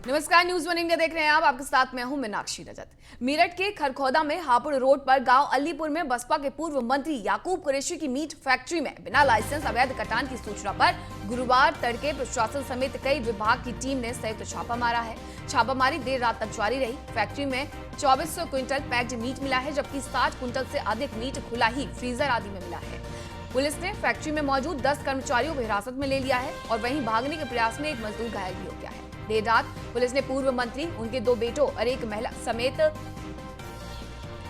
नमस्कार, news one India देख रहे हैं आप। आपके साथ मैं हूं मीनाक्षी रजत। मेरठ के खरखौदा में हापुड़ रोड पर गांव अलीपुर में बसपा के पूर्व मंत्री याकूब कुरैशी की मीट फैक्ट्री में बिना लाइसेंस अवैध कटान की सूचना पर गुरुवार तड़के प्रशासन समेत कई विभाग की टीम ने संयुक्त छापा मारा है। छापामारी देर रात तक जारी रही। फैक्ट्री में 2400 क्विंटल पैक्ड मीट मिला है, जबकि 60 क्विंटल से अधिक मीट खुला ही फ्रीजर आदि में मिला है। पुलिस ने फैक्ट्री में मौजूद 10 कर्मचारियों को हिरासत में ले लिया है और वहीं भागने के प्रयास में एक मजदूर घायल भी हो गया है। देर रात पुलिस ने पूर्व मंत्री, उनके 2 बेटों और एक महिला समेत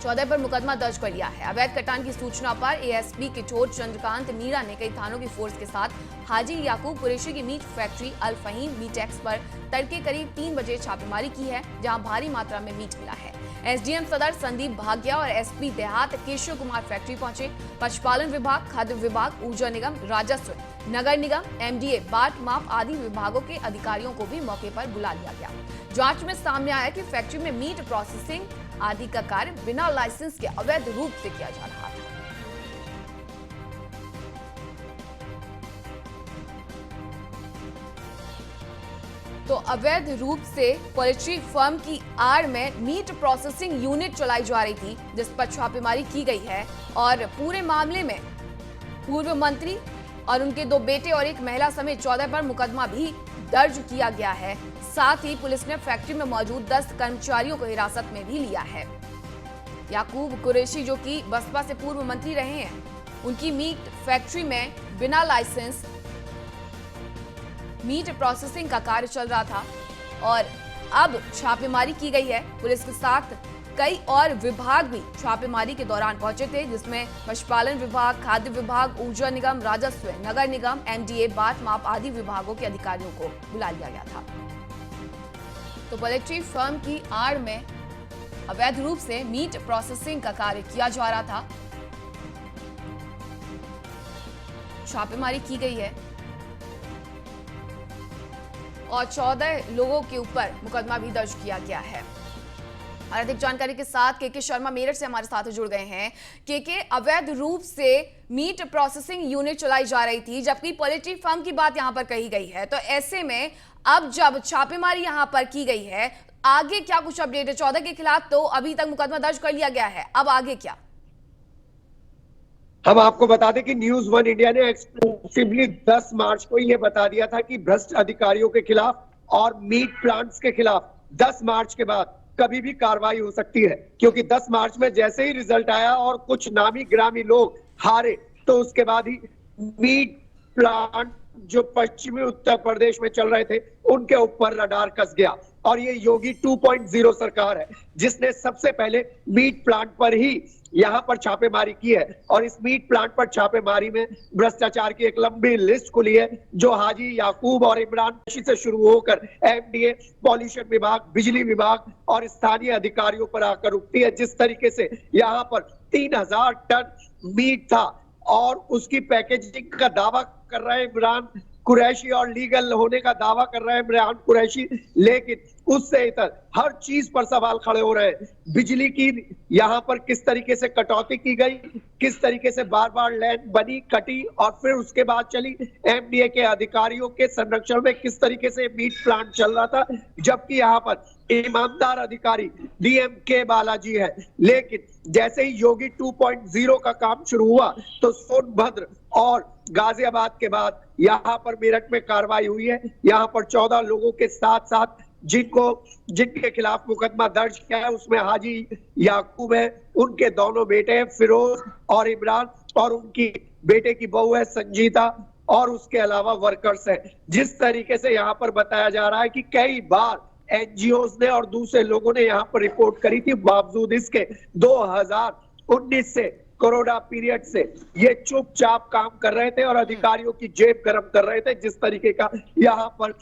14 पर मुकदमा दर्ज कर लिया है। अवैध कटान की सूचना पर एएसपी किशोर चंद्रकांत मीणा ने कई थानों की फोर्स के साथ हाजी याकूब कुरैशी की मीट फैक्ट्री अल फहीम मीटेक्स पर तड़के करीब 3 बजे छापेमारी की है, जहां भारी मात्रा में मीट मिला है। एसडीएम सदर संदीप भाग्या और एसपी देहात केशव कुमार फैक्ट्री पहुंचे। पशुपालन विभाग, खाद्य विभाग, ऊर्जा निगम, राजस्व, नगर निगम, एमडीए, बाट माप आदि विभागों के अधिकारियों को भी मौके पर बुला लिया गया। जांच में सामने आया कि फैक्ट्री में मीट प्रोसेसिंग आदि का कार्य बिना लाइसेंस के अवैध रूप से किया जा रहा था। तो अवैध रूप से पोल्ट्री फर्म की आड़ में मीट प्रोसेसिंग यूनिट चलाई जा रही थी, जिस पर छापेमारी की गई है और पूरे मामले में पूर्व मंत्री और उनके 2 बेटे और एक महिला समेत 14 पर मुकदमा भी दर्ज किया गया है। साथ ही पुलिस ने फैक्ट्री में मौजूद 10 कर्मचारियों को हिरासत में भी लिया है। याकूब कुरैशी, जो कि बसपा से पूर्व मंत्री रहे हैं, उनकी मीट फैक्ट्री में बिना लाइसेंस मीट प्रोसेसिंग का कार्य चल रहा था और अब छापेमारी की गई है। पुलिस के साथ कई और विभाग भी छापेमारी के दौरान पहुंचे थे, जिसमें पशुपालन विभाग, खाद्य विभाग, ऊर्जा निगम, राजस्व, नगर निगम, एमडीए, बाट माप आदि विभागों के अधिकारियों को बुला लिया गया था। तो पोल्ट्री फर्म की आड़ में अवैध रूप से मीट प्रोसेसिंग का कार्य किया जा रहा था। छापेमारी की गई है और 14 लोगों के ऊपर मुकदमा भी दर्ज किया गया है। और अधिक जानकारी के साथ के शर्मा मेरठ से हमारे साथ जुड़ गए हैं। के अवैध रूप से मीट प्रोसेसिंग यूनिट चलाई जा रही थी, जबकि पोल्ट्री फार्म की बात यहां पर कही गई है। तो ऐसे में अब जब छापेमारी यहां पर की गई है, आगे क्या कुछ अपडेट है? 14 के खिलाफ तो अभी तक मुकदमा दर्ज कर लिया गया है, अब आगे क्या? हम आपको बता दें कि न्यूज वन इंडिया ने एक्सक्लूसिवली 10 मार्च को यह बता दिया था कि भ्रष्ट अधिकारियों के खिलाफ और मीट प्लांट्स के खिलाफ 10 मार्च के बाद कभी भी कार्रवाई हो सकती है, क्योंकि 10 मार्च में जैसे ही रिजल्ट आया और कुछ नामी ग्रामी लोग हारे, तो उसके बाद ही मीट प्लांट जो पश्चिमी उत्तर प्रदेश में चल रहे थे उनके ऊपर रडार कस गया। और ये योगी 2.0 सरकार है जिसने सबसे पहले मीट प्लांट पर ही यहां पर छापेमारी की है। और इस मीट प्लांट पर छापेमारी में भ्रष्टाचार की एक लंबी लिस्ट खुली है, जो हाजी याकूब और इमरान से शुरू होकर एमडीए, पॉल्यूशन विभाग, बिजली विभाग और स्थानीय अधिकारियों पर आकर रुकती है। जिस तरीके से यहां पर 3000 टन मीट था और उसकी पैकेजिंग का दावा कर रहे हैं इमरान कुरैशी और लीगल होने का दावा कर रहे हैं इमरान कुरैशी, लेकिन उससे इतर हर चीज पर सवाल खड़े हो रहे हैं। बिजली की यहां पर किस तरीके से कटौती की गई, किस तरीके से बार बार लैंड बनी, कटी और फिर उसके बाद चली, एमडीए के अधिकारियों के संरक्षण में किस तरीके से मीट प्लांट चल रहा था, जबकि यहां पर ईमानदार अधिकारी डीएम के बालाजी है। लेकिन जैसे ही योगी 2.0 का काम शुरू हुआ तो सोनभद्र और गाजियाबाद के बाद यहां पर मेरठ में कार्रवाई हुई है। यहां पर 14 लोगों के साथ साथ जिनके खिलाफ मुकदमा दर्ज किया है उसमें हाजी याकूब है, उनके दोनों बेटे हैं फिरोज और इमरान, और उनकी बेटे की बहू है संजीता, और उसके अलावा वर्कर्स है। जिस तरीके से यहाँ पर बताया जा रहा है कि कई बार एनजीओज ने और दूसरे लोगों ने यहाँ पर रिपोर्ट करी थी, बावजूद इसके 2019 से कोरोना पीरियड से ये चुपचाप काम कर रहे थे और अधिकारियों की जेब गर्म कर रहे थे। जिस तरीके का यहाँ पर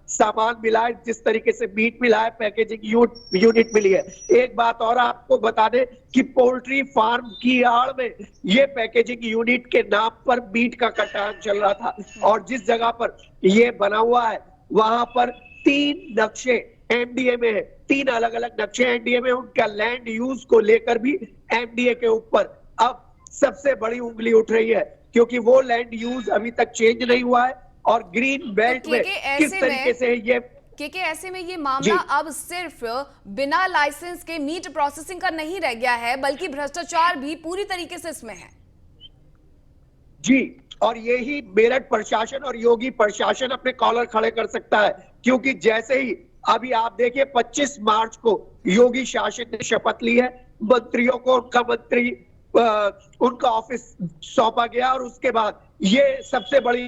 सामान मिला है, जिस तरीके से मीट मिला है, पैकेजिंग यूनिट मिली है। एक बात और आपको बता दें कि पोल्ट्री फार्म की आड़ में ये पैकेजिंग यूनिट के नाम पर मीट का कटान चल रहा था, और जिस जगह पर ये बना हुआ है वहां पर 3 नक्शे एमडीए में है, 3 अलग अलग नक्शे एमडीए में, उनका लैंड यूज को लेकर भी एमडीए के ऊपर अब सबसे बड़ी उंगली उठ रही है, क्योंकि वो लैंड यूज अभी तक चेंज नहीं हुआ है। और ग्रीन बेल्ट में किस तरीके से ये क्योंकि ऐसे में ये मामला अब सिर्फ बिना लाइसेंस के मीट प्रोसेसिंग का नहीं रह गया है, बल्कि भ्रष्टाचार भी पूरी तरीके से इसमें है। जी, और यही मेरठ प्रशासन और योगी प्रशासन अपने कॉलर खड़े कर सकता है, क्योंकि जैसे ही अभी आप देखिए 25 मार्च को योगी शासन ने शपथ ली है, मंत्रियों को उनका ऑफिस सौंपा गया और उसके बाद ये सबसे बड़ी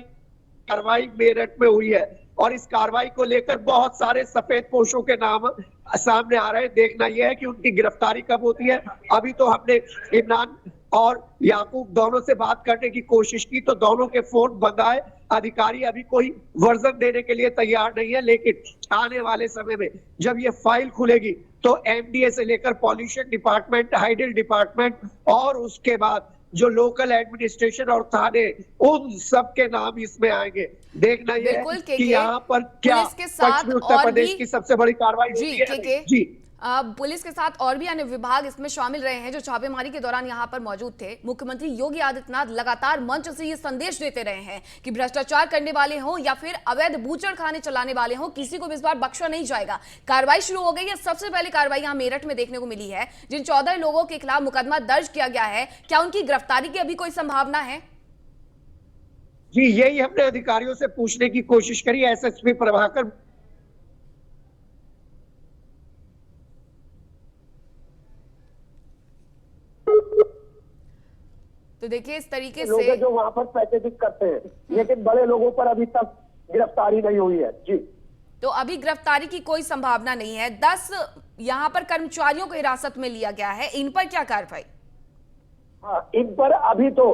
कार्रवाई मेरठ में हुई है और इस कार्रवाई को लेकर बहुत सारे सफेद पोशों के नाम सामने आ रहे हैं। देखना यह है कि उनकी गिरफ्तारी कब होती है। अभी तो हमने इमरान और याकूब दोनों से बात करने की कोशिश की तो दोनों के फोन बंद आए। अधिकारी अभी कोई वर्जन देने के लिए तैयार नहीं है, लेकिन आने वाले समय में जब ये फाइल खुलेगी तो एमडीए से लेकर पॉल्यूशन डिपार्टमेंट, हाइडल डिपार्टमेंट और उसके बाद जो लोकल एडमिनिस्ट्रेशन और थाने, उन सब के नाम इसमें आएंगे। देखना यह है कि यहाँ पर क्या पश्चिमी उत्तर प्रदेश की सबसे बड़ी कार्रवाई होती है। जी, पुलिस के साथ और भी अन्य विभाग इसमें शामिल रहे हैं जो छापेमारी के दौरान यहां पर मौजूद थे। मुख्यमंत्री योगी आदित्यनाथ लगातार मंच से ये संदेश देते रहे हैं कि भ्रष्टाचार करने वाले हों या फिर अवैध बूचड़ खाने चलाने वाले हों, किसी को भी इस बार बख्शा नहीं जाएगा। कार्रवाई शुरू हो गई है। सबसे पहले कार्रवाई यहां मेरठ में देखने को मिली है। जिन 14 लोगों के खिलाफ मुकदमा दर्ज किया गया है, क्या उनकी गिरफ्तारी की अभी कोई संभावना है? जी, यही हमने अधिकारियों से पूछने की कोशिश करी। एसएसपी प्रभाकर तो देखिए इस तरीके लोग से जो वहां पर पैकेजिंग करते हैं, लेकिन बड़े लोगों पर अभी तक गिरफ्तारी नहीं हुई है। जी, तो अभी गिरफ्तारी की कोई संभावना नहीं है। 10 यहां पर कर्मचारियों को हिरासत में लिया गया है। इन पर क्या कार्रवाई? हाँ, इन पर अभी तो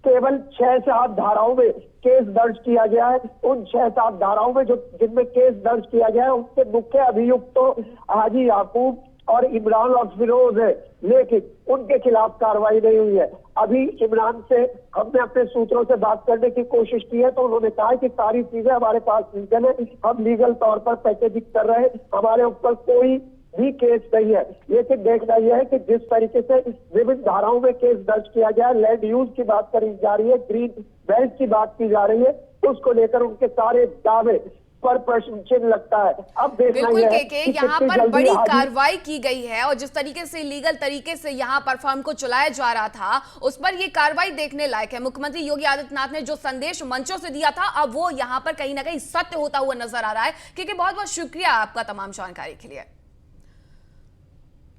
केवल 6-7 धाराओं में केस दर्ज किया गया है। उन 6-7 धाराओं में जो जिनमें केस दर्ज किया गया है उनके मुख्य अभियुक्त तो हाजी याकूब और इमरान और फिरोज है, लेकिन उनके खिलाफ कार्रवाई नहीं हुई है। अभी इमरान से हमने अपने सूत्रों से बात करने की कोशिश की है तो उन्होंने कहा कि सारी चीजें हमारे पास लीगल है, हम लीगल तौर पर पैकेजिंग कर रहे हैं, हमारे ऊपर कोई भी केस नहीं है। लेकिन देखना यह है कि जिस तरीके से विभिन्न धाराओं में केस दर्ज किया गया है, लैंड यूज की बात करी जा रही है, ग्रीन बेल्ट की बात की जा रही है, उसको लेकर उनके सारे दावे पर प्रश्न चिन्ह लगता है। अब देखना बिल्कुल यह है के कि यहाँ कितनी पर जल्दी बड़ी हाजिर कार्रवाई की गई है और जिस तरीके से लीगल तरीके से यहाँ पर फर्म को चलाया जा रहा था उस पर ये कार्रवाई देखने लायक है। मुख्यमंत्री योगी आदित्यनाथ ने जो संदेश मंचों से दिया था अब वो यहाँ पर कहीं ना कहीं सत्य होता हुआ नजर आ रहा है। क्योंकि बहुत बहुत शुक्रिया आपका तमाम जानकारी के लिए।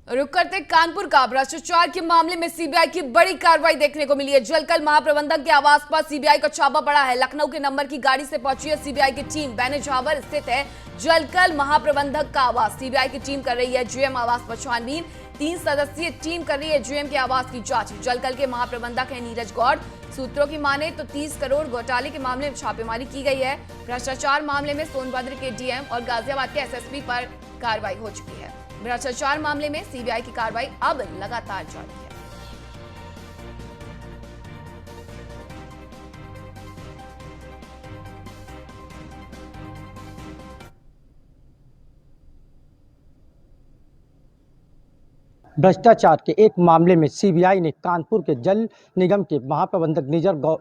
रुक करते कानपुर का भ्रष्टाचार के मामले में सीबीआई की बड़ी कार्रवाई देखने को मिली है। जलकल महाप्रबंधक के आवास पर सीबीआई का छापा पड़ा है। लखनऊ के नंबर की गाड़ी से पहुंची है सीबीआई की टीम। बैनेजावर स्थित है जलकल महाप्रबंधक का आवास। सीबीआई की टीम कर रही है जेएम आवास पर छानबीन। 3 सदस्यीय टीम कर रही है जेएम के आवास की जांच। जलकल के महाप्रबंधक है नीरज गौड़। सूत्रों की माने तो 30 करोड़ घोटाले के मामले में छापेमारी की गई है। भ्रष्टाचार मामले में सोनभद्र के डीएम और गाजियाबाद के एसएसपी पर कार्रवाई हो चुकी है। भ्रष्टाचार मामले में सीबीआई की कार्रवाई अब लगातार जारी है। भ्रष्टाचार के एक मामले में सीबीआई ने कानपुर के जल निगम के महाप्रबंधक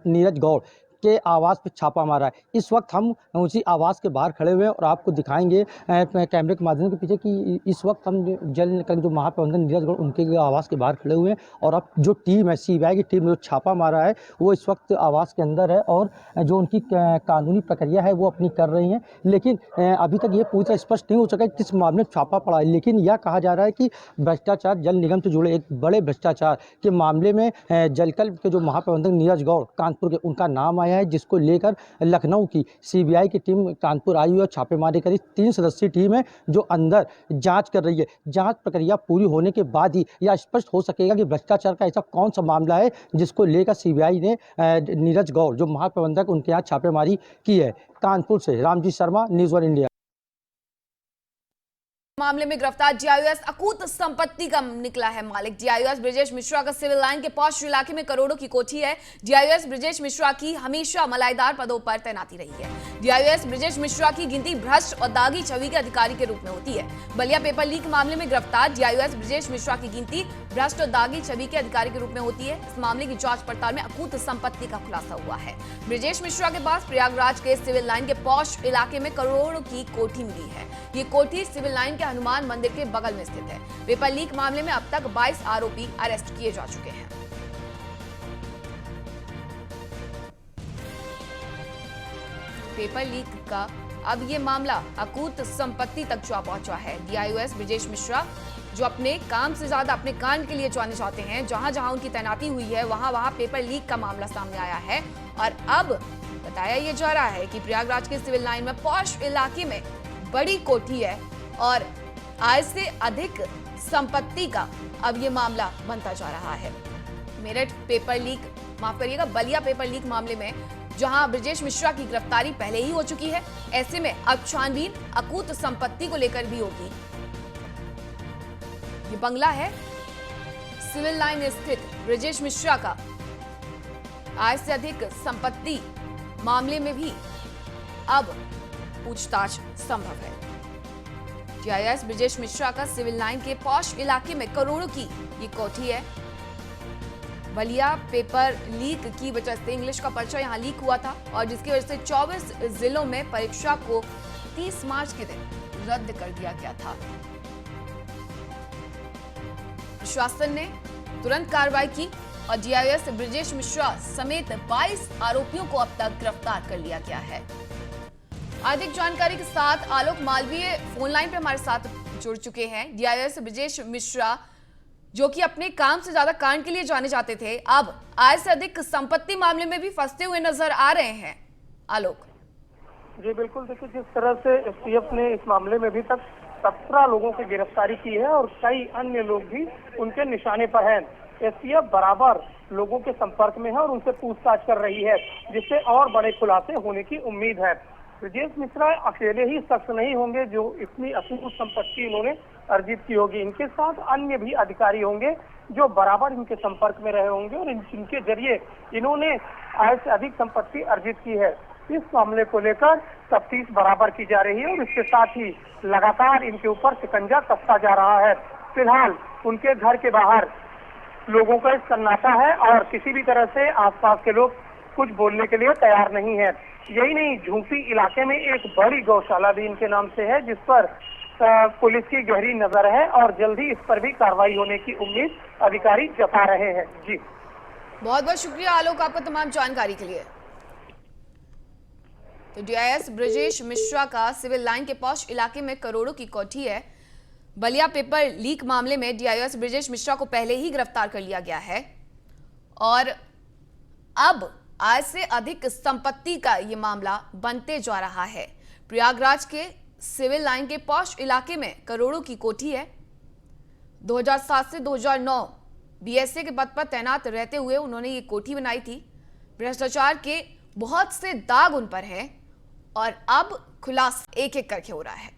नीरज गौड़ के आवास पर छापा मारा है। इस वक्त हम उसी आवास के बाहर खड़े हुए हैं और आपको दिखाएंगे कैमरे के माध्यम के पीछे कि इस वक्त हम जल निगम के जो महाप्रबंधक नीरज गौड़ उनके आवास के बाहर खड़े हुए हैं और अब जो टीम है सीबीआई की टीम जो छापा मारा है वो इस वक्त आवास के अंदर है और जो उनकी कानूनी प्रक्रिया है वो अपनी कर रही हैं। लेकिन अभी तक ये पूरी तरह स्पष्ट नहीं हो सका किस मामले में छापा पड़ा है। लेकिन यह कहा जा रहा है कि भ्रष्टाचार जल निगम से जुड़े एक बड़े भ्रष्टाचार के मामले में जलकल के जो महाप्रबंधक नीरज गौड़ कानपुर के उनका नाम है, जिसको लेकर लखनऊ की सीबीआई की टीम कानपुर आई हुई और छापेमारी करी। 3 सदस्यीय टीम है जो अंदर जांच कर रही है। जांच प्रक्रिया पूरी होने के बाद ही यह स्पष्ट हो सकेगा कि भ्रष्टाचार का ऐसा कौन सा मामला है जिसको लेकर सीबीआई ने नीरज गौड़ जो महाप्रबंधक उनके यहाँ छापेमारी की है। कानपुर से रामजी शर्मा, न्यूज़ 1 इंडिया। मामले में गिरफ्तार जीआईओएस अकूत संपत्ति का निकला है मालिक। जीआईओएस ब्रजेश मिश्रा का सिविल लाइन के पॉश इलाके में करोड़ों की कोठी है। जीआईओएस ब्रजेश मिश्रा की हमेशा मलाईदार पदों पर तैनाती रही है। जीआईओएस ब्रजेश मिश्रा की गिनती भ्रष्ट और दागी छवि के अधिकारी के रूप में होती है। बलिया पेपर लीक मामले में गिरफ्तार जीआईओएस ब्रजेश मिश्रा की गिनती भ्रष्ट और दागी छवि के अधिकारी के रूप में होती है। इस मामले की जांच पड़ताल में अकूत संपत्ति का खुलासा हुआ है। ब्रजेश मिश्रा के पास प्रयागराज के सिविल लाइन के पॉश इलाके में करोड़ों की कोठी मिली है। ये कोठी सिविल लाइन के हनुमान मंदिर के बगल में स्थित है। पेपर लीक मामले में अब तक 22 आरोपी अरेस्ट किए जा चुके हैं। पेपर लीक का अब ये मामला अकूत संपत्ति तक जा पहुंचा है। डीआईओएस ब्रजेश मिश्रा जो अपने काम से ज्यादा अपने कांड के लिए जाने जाते हैं, जहां जहां उनकी तैनाती हुई है वहां वहां पेपर लीक का मामला सामने आया है। और अब बताया यह जा रहा है कि प्रयागराज के सिविल लाइन में पॉश इलाके में बड़ी कोठी है और आय से अधिक संपत्ति का अब ये मामला बनता जा रहा है। मेरठ पेपर लीक, माफ करिएगा, बलिया पेपर लीक मामले में जहां ब्रजेश मिश्रा की गिरफ्तारी पहले ही हो चुकी है, ऐसे में अब छानबीन अकूत संपत्ति को लेकर भी होगी। ये बंगला है सिविल लाइन स्थित ब्रजेश मिश्रा का। आय से अधिक संपत्ति मामले में भी अब पूछताछ संभव है। जीआईओएस ब्रजेश मिश्रा का सिविल लाइन के पॉश इलाके में करोड़ों की ये कोठी है। बलिया पेपर लीक की वजह से इंग्लिश का पर्चा यहां लीक हुआ था और जिसकी वजह से 24 जिलों में परीक्षा को 30 मार्च के दिन रद्द कर दिया गया था। प्रशासन ने तुरंत कार्रवाई की और जीआईओएस ब्रजेश मिश्रा समेत 22 आरोपियों को अब तक गिरफ्तार कर लिया गया है। अधिक जानकारी के साथ आलोक मालवीय फोन लाइन पे हमारे साथ जुड़ चुके हैं। डीआईओएस ब्रजेश मिश्रा जो कि अपने काम से ज्यादा कांड के लिए जाने जाते थे, अब आय से अधिक संपत्ति मामले में भी फंसते हुए नजर आ रहे हैं। आलोक जी बिल्कुल, देखिए जिस तरह से एसटीएफ ने इस मामले में अभी तक 17 लोगों की गिरफ्तारी की है और कई अन्य लोग भी उनके निशाने पर हैं। एसटीएफ बराबर लोगों के संपर्क में है और उनसे पूछताछ कर रही है, जिससे और बड़े खुलासे होने की उम्मीद है। ब्रजेश मिश्रा अकेले ही शख्स नहीं होंगे जो इतनी अकूत संपत्ति इन्होंने अर्जित की होगी। इनके साथ अन्य भी अधिकारी होंगे जो बराबर इनके संपर्क में रहे होंगे और इनके जरिए इन्होंने आय से अधिक संपत्ति अर्जित की है। इस मामले को लेकर तफ्तीश बराबर की जा रही है और इसके साथ ही लगातार इनके ऊपर शिकंजा कसता जा रहा है। फिलहाल उनके घर के बाहर लोगों का सन्नाटा है और किसी भी तरह से आसपास के लोग कुछ बोलने के लिए तैयार नहीं है। यही नहीं, झूंसी इलाके में एक बड़ी गौशाला भी इनके नाम से है, जिस पर पुलिस की गहरी नजर है और जल्दी इस पर भी कार्रवाई होने की उम्मीद अधिकारी जता रहे हैं। जी बहुत बहुत शुक्रिया आलोक आपका तमाम जानकारी के लिए। तो डीआईओएस ब्रजेश मिश्रा का सिविल लाइन के पॉश इलाके में करोड़ों की कोठी है। बलिया पेपर लीक मामले में डीआईओएस ब्रजेश मिश्रा को पहले ही गिरफ्तार कर लिया गया है और अब आय से अधिक संपत्ति का ये मामला बनते जा रहा है। प्रयागराज के सिविल लाइन के पॉश इलाके में करोड़ों की कोठी है। 2007 से 2009 बीएसए के पद पर तैनात रहते हुए उन्होंने ये कोठी बनाई थी। भ्रष्टाचार के बहुत से दाग उन पर हैं और अब खुलासा एक एक करके हो रहा है।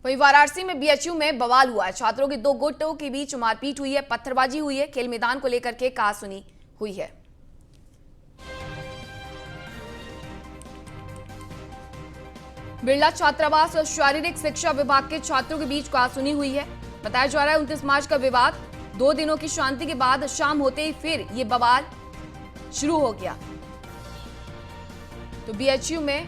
वहीं वाराणसी में बीएचयू में बवाल हुआ है। छात्रों के 2 गुटों के बीच मारपीट हुई है, पत्थरबाजी हुई है, खेल मैदान को लेकर के कहासुनी हुई है। बिरला छात्रावास और शारीरिक शिक्षा विभाग के छात्रों के बीच कहासुनी हुई है। बताया जा रहा है 29 मार्च का विवाद 2 दिनों की शांति के बाद शाम होते ही फिर ये बवाल शुरू हो गया। तो बीएचयू में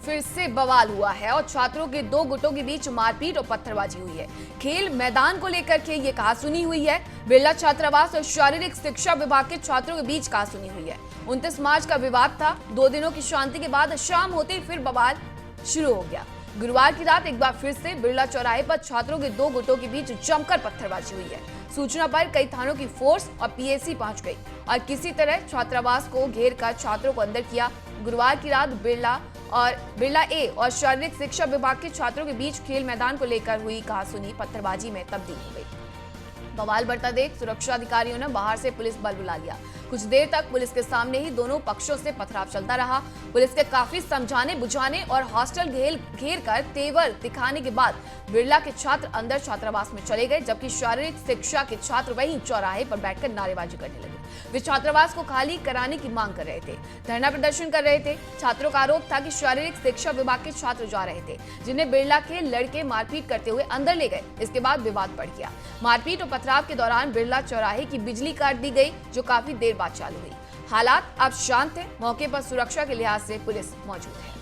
फिर से बवाल हुआ है और छात्रों के 2 गुटों के बीच मारपीट और पत्थरबाजी हुई है। खेल मैदान को लेकर के ये कहासुनी हुई है। बिरला छात्रावास और शारीरिक शिक्षा विभाग के छात्रों के बीच कहासुनी हुई है। 29 मार्च का विवाद था। 2 दिनों की शांति के बाद शाम होते ही फिर बवाल शुरू हो गया। गुरुवार की रात एक बार फिर से बिरला चौराहे पर छात्रों के 2 गुटों के बीच जमकर पत्थरबाजी हुई है। सूचना पर कई थानों की फोर्स और पीएसी पहुंच गई और किसी तरह छात्रावास को घेर कर छात्रों को अंदर किया। गुरुवार की रात बिरला ए और शारीरिक शिक्षा विभाग के छात्रों के बीच खेल मैदान को लेकर हुई कहासुनी पत्थरबाजी में तब्दील हो गई। बवाल बढ़ता देख सुरक्षा अधिकारियों ने बाहर से पुलिस बल बुला लिया। कुछ देर तक पुलिस के सामने ही दोनों पक्षों से पथराव चलता रहा। पुलिस के काफी समझाने बुझाने और हॉस्टल घेर कर तेवर दिखाने के बाद बिरला के छात्र अंदर छात्रावास में चले गए, जबकि शारीरिक शिक्षा के छात्र वहीं चौराहे पर बैठकर नारेबाजी करने लगे। वे छात्रावास को खाली कराने की मांग कर रहे थे, धरना प्रदर्शन कर रहे थे। छात्रों का आरोप था कि शारीरिक शिक्षा विभाग के छात्र जा रहे थे, जिन्हें बिरला के लड़के मारपीट करते हुए अंदर ले गए। इसके बाद विवाद बढ़ गया। मारपीट और पथराव के दौरान बिरला चौराहे की बिजली काट दी गई, जो काफी देर बाद चालू हुई। हालात अब शांत है। मौके पर सुरक्षा के लिहाज से पुलिस मौजूद है।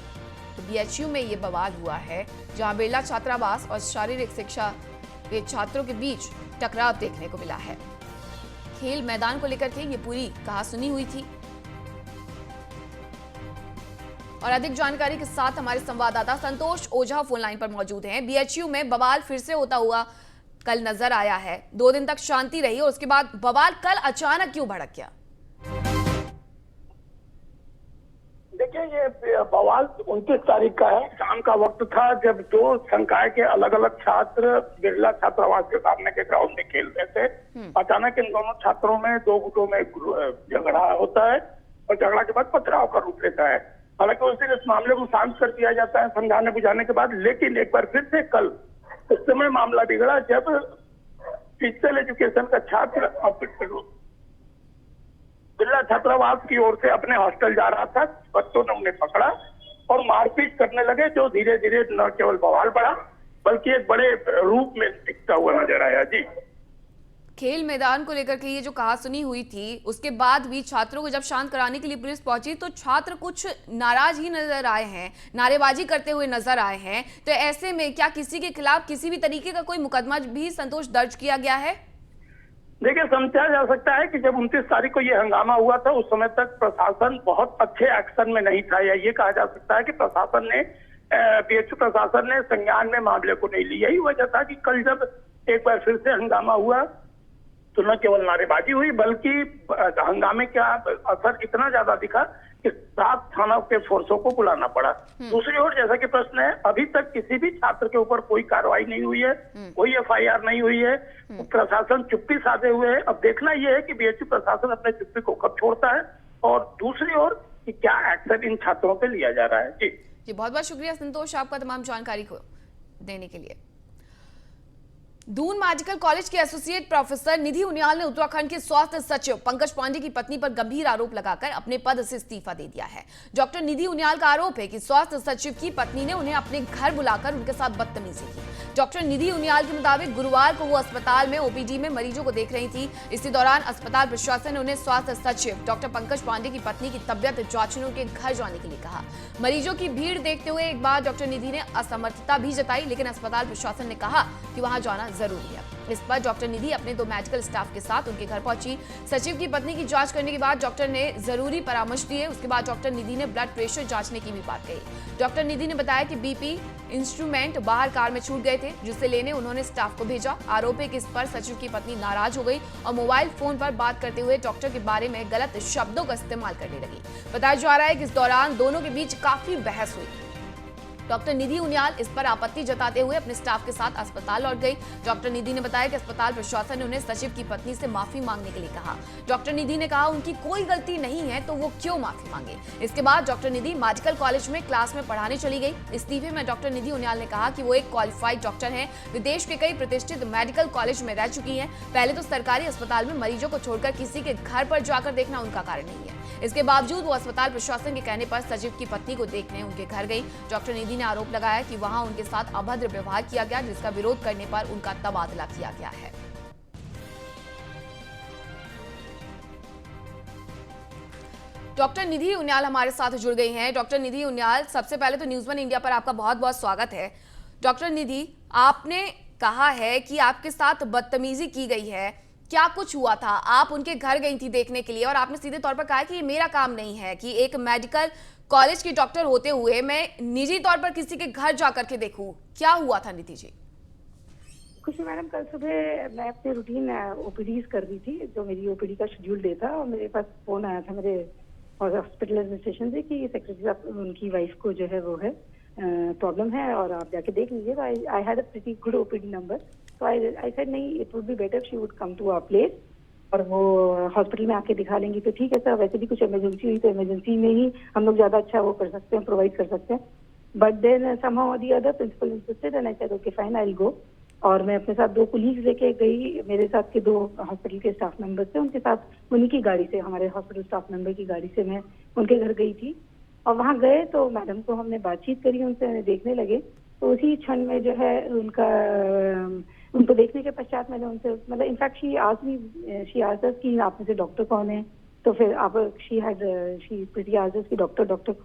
तो बीएचयू में ये बवाल हुआ है, जहां बिरला छात्रावास और शारीरिक शिक्षा के छात्रों के बीच टकराव देखने को मिला है। खेल मैदान को लेकर के ये पूरी कहासुनी हुई थी। और अधिक जानकारी के साथ हमारे संवाददाता संतोष ओझा फोन लाइन पर मौजूद हैं। बीएचयू में बवाल फिर से होता हुआ कल नजर आया है। 2 दिन तक शांति रही और उसके बाद बवाल कल अचानक क्यों भड़क गया? देखिए, ये बवाल 29 तारीख का है। शाम का वक्त था जब 2 संकाय के अलग अलग छात्र बिरला छात्रावास के सामने के ग्राउंड में खेल रहे थे। अचानक इन दोनों छात्रों में 2 गुटों में झगड़ा होता है और झगड़ा के बाद पथराव का रूप लेता है। हालांकि उस दिन इस मामले को शांत कर दिया जाता है समझाने बुझाने के बाद, लेकिन एक बार फिर से कल उस समय मामला बिगड़ा जब फिजिकल एजुकेशन का छात्र बिरला छात्रावास की ओर से अपने हॉस्टल जा रहा था। बच्चों ने उन्हें पकड़ा और मारपीट करने लगे, जो धीरे धीरे न केवल बवाल बढ़ा बल्कि एक बड़े रूप में दिखता हुआ नजर आया। जी, खेल मैदान को लेकर के ये जो कहासुनी हुई थी, उसके बाद भी छात्रों को जब शांत कराने के लिए पुलिस पहुंची तो छात्र कुछ नाराज ही नजर आए हैं, नारेबाजी करते हुए नजर आए हैं। तो ऐसे में क्या किसी के खिलाफ किसी भी तरीके का कोई मुकदमा भी संतोष दर्ज किया गया है? देखिए, समझा जा सकता है कि जब 29 तारीख को ये हंगामा हुआ था उस समय तक प्रशासन बहुत अच्छे एक्शन में नहीं था, या ये कहा जा सकता है कि प्रशासन ने बीएचयू प्रशासन ने संज्ञान में मामले को नहीं लिया। यही वजह था कि कल जब एक बार फिर से हंगामा हुआ तो न केवल नारेबाजी हुई बल्कि हंगामे का असर इतना ज्यादा दिखा कि 7 थाना के फोर्सों को बुलाना पड़ा। दूसरी ओर जैसा कि प्रश्न है, अभी तक किसी भी छात्र के ऊपर कोई कार्रवाई नहीं हुई है, कोई एफआईआर नहीं हुई है। प्रशासन चुप्पी साधे हुए है। अब देखना यह है कि बीएचयू प्रशासन अपने चुप्पी को कब छोड़ता है और दूसरी ओर कि क्या एक्शन इन छात्रों पे लिया जा रहा है। जी, बहुत बहुत शुक्रिया संतोष आपका तमाम जानकारी को देने के लिए। दून मेडिकल कॉलेज के एसोसिएट प्रोफेसर निधि उनियाल ने उत्तराखंड के स्वास्थ्य सचिव पंकज पांडे की पत्नी पर गंभीर आरोप लगाकर अपने पद से इस्तीफा दे दिया है। डॉक्टर निधि उनियाल का आरोप है कि स्वास्थ्य सचिव की पत्नी ने उन्हें अपने घर बुलाकर उनके साथ बदतमीजी की। डॉक्टर निधि उनियाल के मुताबिक गुरुवार को वो अस्पताल में ओपीडी में मरीजों को देख रही थी। इसी दौरान अस्पताल प्रशासन ने उन्हें स्वास्थ्य सचिव डॉक्टर पंकज पांडे की पत्नी की तबियत जांचने उनके घर जाने के लिए कहा। मरीजों की भीड़ देखते हुए एक बार डॉक्टर निधि ने असमर्थता भी जताई, लेकिन अस्पताल प्रशासन ने कहा कि वहां जाना जरूरी है। इस पर डॉक्टर निधि अपने 2 मेडिकल स्टाफ के साथ उनके घर पहुंची। सचिव की पत्नी की जांच करने के बाद डॉक्टर ने जरूरी परामर्श दिए। उसके बाद डॉक्टर निधि ने ब्लड प्रेशर जांचने की भी बात कही। डॉक्टर निधि ने बताया कि बीपी इंस्ट्रूमेंट बाहर कार में छूट गए थे, जिसे लेने उन्होंने स्टाफ को भेजा। आरोप है कि इस पर सचिव की पत्नी नाराज हो गई और मोबाइल फोन पर बात करते हुए डॉक्टर के बारे में गलत शब्दों का इस्तेमाल करने लगी। बताया जा रहा है कि इस दौरान दोनों के बीच काफी बहस हुई। डॉक्टर निधि उनियाल इस पर आपत्ति जताते हुए अपने स्टाफ के साथ अस्पताल लौट गई। डॉक्टर निधि ने बताया कि अस्पताल प्रशासन ने उन्हें सचिव की पत्नी से माफी मांगने के लिए कहा। डॉक्टर निधि ने कहा उनकी कोई गलती नहीं है तो वो क्यों माफी मांगे। इसके बाद डॉक्टर निधि मेडिकल कॉलेज में क्लास में पढ़ाने चली गई। इस्तीफे में डॉक्टर निधि उनियाल ने कहा कि वो एक क्वालिफाइड डॉक्टर हैं, विदेश के कई प्रतिष्ठित मेडिकल कॉलेज में रह चुकी हैं। पहले तो सरकारी अस्पताल में मरीजों को छोड़कर किसी के घर पर जाकर देखना उनका कारण नहीं है। इसके बावजूद वो अस्पताल प्रशासन के कहने पर सचिव की पत्नी को देखने उनके घर गई। डॉक्टर निधि ने आरोप लगाया कि वहां उनके साथ अभद्र व्यवहार किया गया, जिसका विरोध करने पर उनका तबादला किया गया है। डॉक्टर निधि उनियाल हमारे साथ जुड़ गई हैं। डॉक्टर निधि उनियाल, सबसे पहले तो न्यूज़ 1 इंडिया पर आपका बहुत बहुत स्वागत है। डॉक्टर निधि, आपने कहा है कि आपके साथ बदतमीजी की गई है, क्या कुछ हुआ था? आप उनके घर गई थी देखने के लिए और आपने सीधे तौर पर कहा कि ये मेरा काम नहीं है कि एक मेडिकल कॉलेज के डॉक्टर होते हुए मैं निजी तौर पर किसी के घर जाकर के देखूं। क्या हुआ था निधि जी? कुछ मैडम, कल सुबह मैं अपनी रूटीन ओपीडीज कर रही थी, जो मेरी ओपीडी का शेड्यूल डे था, और मेरे पास फोन आया था मेरे हॉस्पिटल एडमिनिस्ट्रेशन से कि सेक्रेटरी साहब उनकी वाइफ को जो है वो है प्रॉब्लम है और आप जाके देख लीजिए। I had a pretty good OPD number, So I said नहीं, it would be better if she would come to our place और वो हॉस्पिटल में आके दिखा लेंगी तो ठीक है सर, वैसे भी कुछ इमरजेंसी हुई तो इमरजेंसी में ही हम लोग ज्यादा अच्छा वो कर सकते हैं, प्रोवाइड कर सकते हैं. But then somehow or the other principal insisted and I said okay fine I'll go. और मैं अपने साथ 2 कुलीग्स लेके गई, मेरे साथ के 2 हॉस्पिटल के स्टाफ मेंबर थे, उनके साथ उन्हीं की गाड़ी से, हमारे हॉस्पिटल स्टाफ मेंबर की गाड़ी से मैं उनके घर गई थी. और वहाँ गए तो मैडम को हमने बातचीत करी, उनसे देखने लगे. तो उसी क्षण में जो है उनको देखने के पश्चात मैंने उनसे मतलब इनफैक्ट शी आस्क्ड अस कि आप में से डॉक्टर कौन है. तो फिर आप शी प्रीटी आस्क्ड अस कि डॉक्टर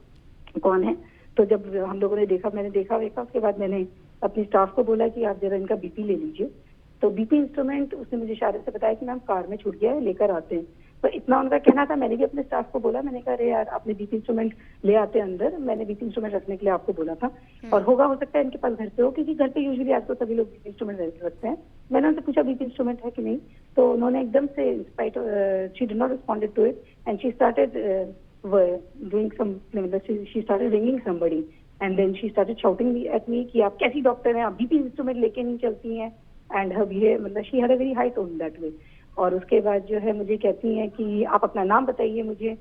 कौन है. तो जब हम लोगों ने देखा, मैंने देखा उसके बाद मैंने अपनी स्टाफ को बोला कि आप जरा इनका बीपी ले लीजिए. तो बीपी इंस्ट्रूमेंट उसने मुझे इशारे से बताया कि मैम कार में छूट गया है, लेकर आते हैं. तो इतना उनका कहना था. मैंने भी अपने स्टाफ को बोला, मैंने कहा अरे यार आपने बीपी इंस्ट्रूमेंट ले आते अंदर, मैंने बीपी इंस्ट्रूमेंट रखने के लिए आपको बोला था. और हो सकता है इनके पास घर पे हो, क्योंकि घर पे यूजुअली आजकल सभी लोग बीपी इंस्ट्रूमेंट रखते हैं. मैंने उनसे पूछा बीपी इंस्ट्रूमेंट है कि नहीं, तो उन्होंने एकदम से she did not responded to it and she started doing some, she started ringing somebody and then she started shouting at me कि आप कैसी डॉक्टर हैं, आप बीपी इंस्ट्रूमेंट लेके नहीं चलती हैं. एंड हर बिहेव मतलब she had a very high tone that way. और उसके बाद जो है मुझे कहती हैं कि आप अपना नाम बताइए मुझे.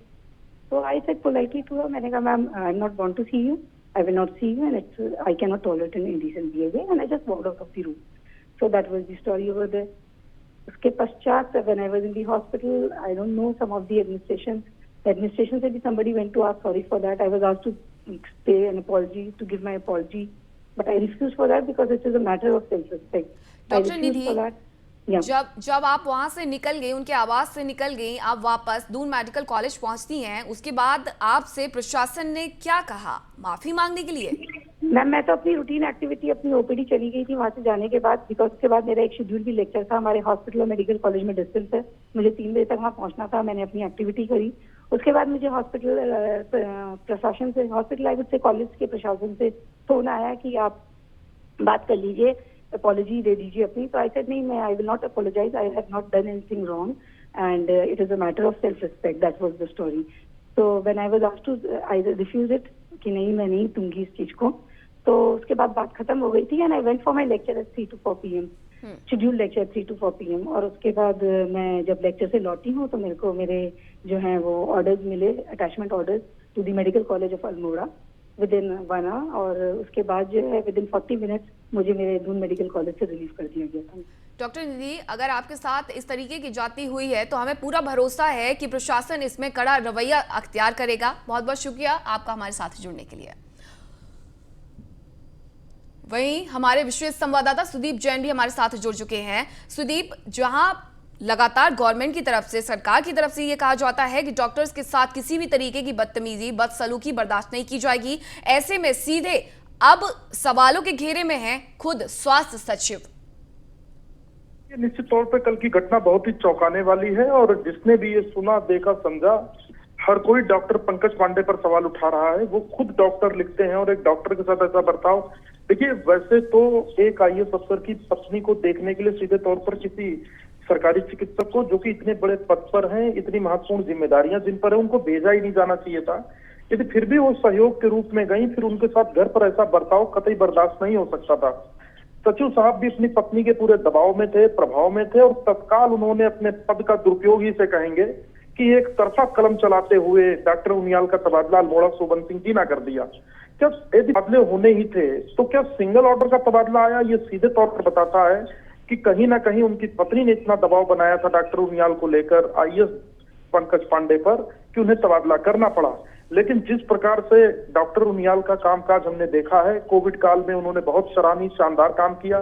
तो I said politely to her, मैंने कहा ma'am I am not want to see you, I will not see you and I can not tolerate an indecent behaviour and I just walked out of the room. So that was the story over there. उसके पश्चात when I was in the hospital, I don't know some of the administration से भी somebody went to ask sorry for that. I was asked to pay an apology, to give my apology, but I refused for that because it is a matter of self-respect. Doctor Nidhi, जब आप वहां से निकल गई, उनके आवास से निकल गई, आप वापस दून मेडिकल कॉलेज पहुंचती हैं, उसके बाद आपसे प्रशासन ने क्या कहा माफी मांगने के लिए? मैम मैं तो अपनी रूटीन एक्टिविटी, अपनी ओपीडी चली गई थी वहां से जाने के बाद, बिकॉज उसके बाद मेरा एक शेड्यूल भी लेक्चर था. हमारे हॉस्पिटल और मेडिकल कॉलेज में डिस्टेंस है, मुझे 3 बजे तक वहाँ पहुंचना था. मैंने अपनी एक्टिविटी करी. उसके बाद मुझे हॉस्पिटल प्रशासन से, hospital I would say college के प्रशासन से फोन आया कि आप बात कर लीजिए, अपॉलॉजी दे दीजिए अपनी. तो आई सेड नहीं, मैं I will not apologise, I have not done anything wrong and it is a matter of self respect. That was the story. So when I was asked to, I refuse it कि नहीं मैं नहीं दूंगी इस चीज को. तो उसके बाद बात खत्म हो गई थी and I went for my lecture at 3 to 4 PM, schedule lecture 3 to 4 PM. और उसके बाद मैं जब लेक्चर से लौटी हूँ तो मेरे जो है वो ऑर्डर्स मिले, attachment orders to the medical college of Almora within 1 hour. और उसके बाद जो है विदिन 40 minutes मुझे मेरे दून मेडिकल कॉलेज से रिलीव कर दिया गया था. डॉक्टर निधि, अगर आपके साथ इस तरीके की जाती हुई है तो हमें पूरा भरोसा है कि प्रशासन इसमें कड़ा रवैया अख्तियार करेगा. बहुत बहुत शुक्रिया आपका हमारे साथ जुड़ने के लिए. वहीं हमारे विशेष संवाददाता सुदीप जैन भी हमारे साथ जुड़ चुके हैं. सुदीप, जहां लगातार गवर्नमेंट की तरफ से, सरकार की तरफ से ये कहा जाता है कि डॉक्टर्स के साथ किसी भी तरीके की बदतमीजी, बदसलूकी बर्दाश्त नहीं की जाएगी, ऐसे में सीधे अब सवालों के घेरे में हैं खुद स्वास्थ्य सचिव. निश्चित तौर पे कल की घटना बहुत ही चौंकाने वाली है और जिसने भी ये सुना, देखा, समझा, हर कोई डॉक्टर पंकज पांडे पर सवाल उठा रहा है. वो खुद डॉक्टर लिखते हैं और एक डॉक्टर के साथ ऐसा बर्ताव. देखिए, वैसे तो एक IAS अफसर की पत्नी को देखने के लिए सीधे तौर पर किसी सरकारी चिकित्सक को, जो कि इतने बड़े पद पर हैं, इतनी महत्वपूर्ण जिम्मेदारियां जिन पर है, उनको भेजा ही नहीं जाना चाहिए था. यदि फिर भी वो सहयोग के रूप में गई, फिर उनके साथ घर पर ऐसा बर्ताव कतई बर्दाश्त नहीं हो सकता था. सचिव साहब भी अपनी पत्नी के पूरे दबाव में थे, प्रभाव में थे और तत्काल उन्होंने अपने पद का दुरुपयोग ही से कहेंगे कि एक तरफा कलम चलाते हुए डॉक्टर उनियाल का तबादला अल्मोड़ा शोभन सिंह जी ने कर दिया. क्या यदि तबादले होने ही थे तो क्या सिंगल ऑर्डर का तबादला आया? ये सीधे तौर पर बताता है कि कहीं ना कहीं उनकी पत्नी ने इतना दबाव बनाया था डॉक्टर उनियाल को लेकर IAS पंकज पांडे पर कि उन्हें तबादला करना पड़ा. लेकिन जिस प्रकार से डॉक्टर उनियाल का कामकाज हमने देखा है, कोविड काल में उन्होंने बहुत सराहनीय शानदार काम किया,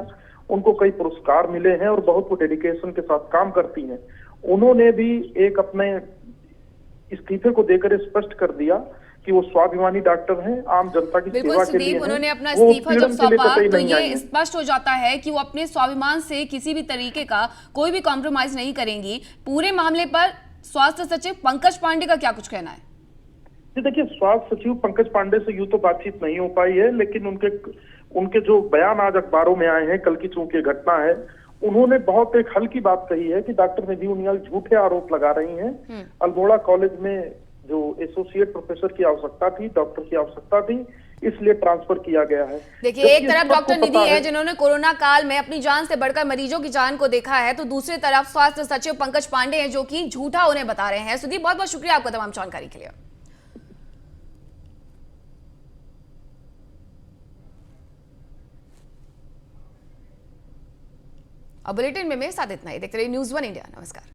उनको कई पुरस्कार मिले हैं और बहुत वो डेडिकेशन के साथ काम करती हैं. उन्होंने भी एक अपने इस्तीफे को देकर स्पष्ट कर दिया कि वो स्वाभिमानी डॉक्टर हैं, आम जनता की सेवा के लिए हैं. उन्होंने अपना इस्तीफा जब सौंपा तो ये स्पष्ट हो जाता है कि वो अपने स्वाभिमान से किसी भी तरीके का कोई भी कॉम्प्रोमाइज नहीं करेंगी. पूरे मामले पर स्वास्थ्य सचिव पंकज पांडे का क्या कुछ कहना है? जी देखिए, स्वास्थ्य सचिव पंकज पांडे से यूं तो बातचीत नहीं हो पाई है, लेकिन उनके जो बयान आज अखबारों में आए हैं, कल की चूंकि घटना है, उन्होंने बहुत एक हल्की बात कही है कि डॉक्टर निधि उनियाल झूठे आरोप लगा रही हैं. अल्मोड़ा कॉलेज में जो एसोसिएट प्रोफेसर की आवश्यकता थी, डॉक्टर की आवश्यकता थी, इसलिए ट्रांसफर किया गया है। देखिए, जबकि एक तरफ सबको डॉक्टर पता निधि है जिन्होंने कोरोना काल में अपनी जान से बढ़कर मरीजों की जान को देखा है, तो दूसरी तरफ स्वास्थ्य सचिव पंकज पांडे हैं जो कि झूठा उन्हें बता रहे हैं। सुदीप, बहुत बहुत शुक्रिया आपका तमाम जानकारी के लिए। अब बुलेटिन में मेरे साथ इतना ही। देखते रहिए न्यूज़ 1 इंडिया। नमस्कार।